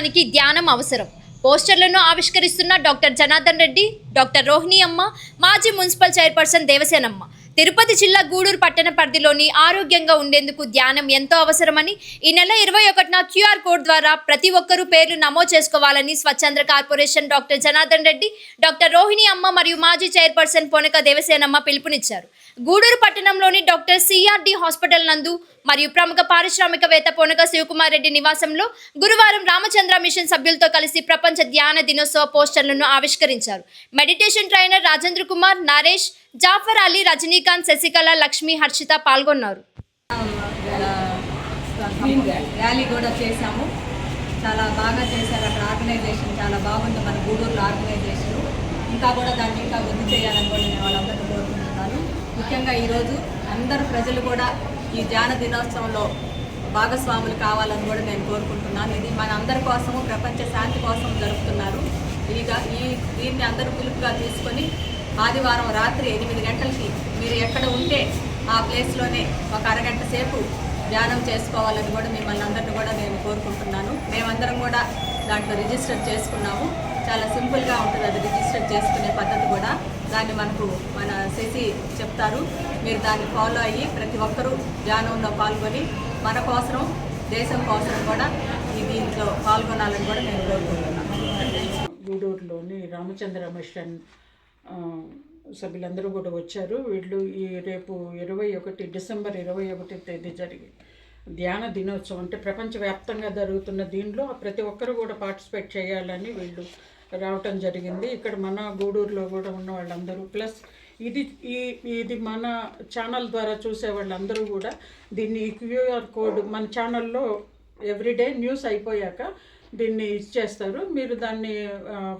ఆరోగ్యానికి ధ్యానం అవసరం. పోస్టర్లను ఆవిష్కరిస్తున్న డాక్టర్ జనార్దన్ రెడ్డి, డాక్టర్ రోహిణి అమ్మ, మాజీ మున్సిపల్ చైర్పర్సన్ దేవసేనమ్మ. తిరుపతి జిల్లా గూడూరు పట్టణ పరిధిలోని ఆరోగ్యంగా ఉండేందుకు ధ్యానం ఎంతో అవసరమని, ఈ నెల 21న క్యూఆర్ కోడ్ ద్వారా ప్రతి ఒక్కరూ పేర్లు నమోదు చేసుకోవాలని స్వచ్ఛంద corporation doctor Janardhan Reddy, doctor Rohini అమ్మ మరియు మాజీ చైర్పర్సన్ పొనక దేవసేనమ్మ పిలుపునిచ్చారు. గూడూరు పట్టణంలోని డాక్టర్ సిఆర్డి హాస్పిటల్ నందు మరియు ప్రముఖ పారిశ్రామికవేత్త పొనక శివకుమార్ రెడ్డి నివాసంలో గురువారం రామచంద్ర మిషన్ సభ్యులతో కలిసి ప్రపంచ ధ్యాన దినోత్సవ పోస్టర్లను ఆవిష్కరించారు. మెడిటేషన్ ట్రైనర్ రాజేంద్ర కుమార్, నరేష్, జాఫర్ అలీ, రజనీకాంత్, శశికళ, లక్ష్మి, హర్షిత పాల్గొన్నారు. ర్యాలీ కూడా చేశాము. చాలా బాగా చేశారు. అక్కడ ఆర్గనైజేషన్ చాలా బాగుంది. మన గూడూరులో ఆర్గనైజేషన్ ఇంకా కూడా దాన్ని ఇంకా వృద్ధి చేయాలని కూడా నేను వాళ్ళందరినీ కోరుకుంటున్నాను. ముఖ్యంగా ఈరోజు అందరు ప్రజలు కూడా ఈ ధ్యాన దినోత్సవంలో భాగస్వాములు కావాలని కూడా నేను కోరుకుంటున్నాను. ఇది మన అందరి కోసము, ప్రపంచ శాంతి కోసం జరుపుతున్నారు. దీన్ని అందరూ పిలుపుగా తీసుకొని ఆదివారం రాత్రి 8 గంటలకి మీరు ఎక్కడ ఉంటే ఆ ప్లేస్లోనే ఒక అరగంట సేపు ధ్యానం చేసుకోవాలని కూడా మిమ్మల్ని అందరినీ కూడా నేను కోరుకుంటున్నాను. మేమందరం కూడా దాంట్లో రిజిస్టర్ చేసుకున్నాము. చాలా సింపుల్గా ఉంటుంది అది రిజిస్టర్ చేసుకునే పద్ధతి కూడా. దాన్ని మన శశి చెప్తారు. మీరు దాన్ని ఫాలో అయ్యి ప్రతి ఒక్కరూ ధ్యానంలో పాల్గొని మన కోసం, దేశం కోసం కూడా దీంట్లో పాల్గొనాలని కూడా నేను కోరుకుంటున్నాను. గూడూరులోని రామచంద్ర మిషన్ సభ్యులందరూ కూడా వచ్చారు. వీళ్ళు ఈ రేపు డిసెంబర్ 21 తేదీ జరిగే ధ్యాన దినోత్సవం అంటే ప్రపంచవ్యాప్తంగా జరుగుతున్న దీనిలో ప్రతి ఒక్కరు కూడా పార్టిసిపేట్ చేయాలని వీళ్ళు రావటం జరిగింది. ఇక్కడ మన గూడూరులో కూడా ఉన్న వాళ్ళందరూ ప్లస్ ఇది మన ఛానల్ ద్వారా చూసే వాళ్ళందరూ కూడా దీన్ని క్యూఆర్ కోడ్ మన ఛానల్లో ఎవ్రీడే న్యూస్ అయిపోయాక దీన్ని ఇచ్చేస్తారు. మీరు దాన్ని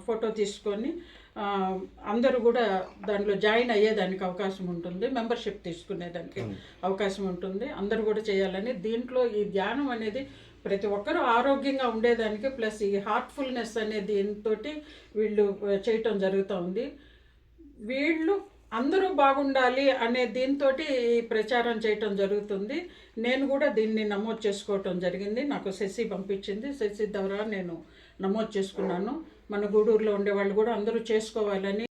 ఫోటో తీసుకొని అందరూ కూడా దానిలో జాయిన్ అయ్యేదానికి అవకాశం ఉంటుంది. మెంబర్షిప్ తీసుకునేదానికి అవకాశం ఉంటుంది. అందరూ కూడా చేయాలని దీంట్లో ఈ ధ్యానం అనేది ప్రతి ఒక్కరూ ఆరోగ్యంగా ఉండేదానికి ప్లస్ ఈ హార్ట్ఫుల్నెస్ అనేది దీంతో వీళ్ళు చేయటం జరుగుతూ ఉంది. వీళ్ళు అందరూ బాగుండాలి అనే దీంతో ప్రచారం చేయటం జరుగుతుంది. నేను కూడా దీన్ని నమోదు చేసుకోవటం జరిగింది. నాకు శశి పంపించింది. శశి ద్వారా నేను నమోదు చేసుకున్నాను. మన గూడూరులో ఉండే వాళ్ళు కూడా అందరూ చేసుకోవాలని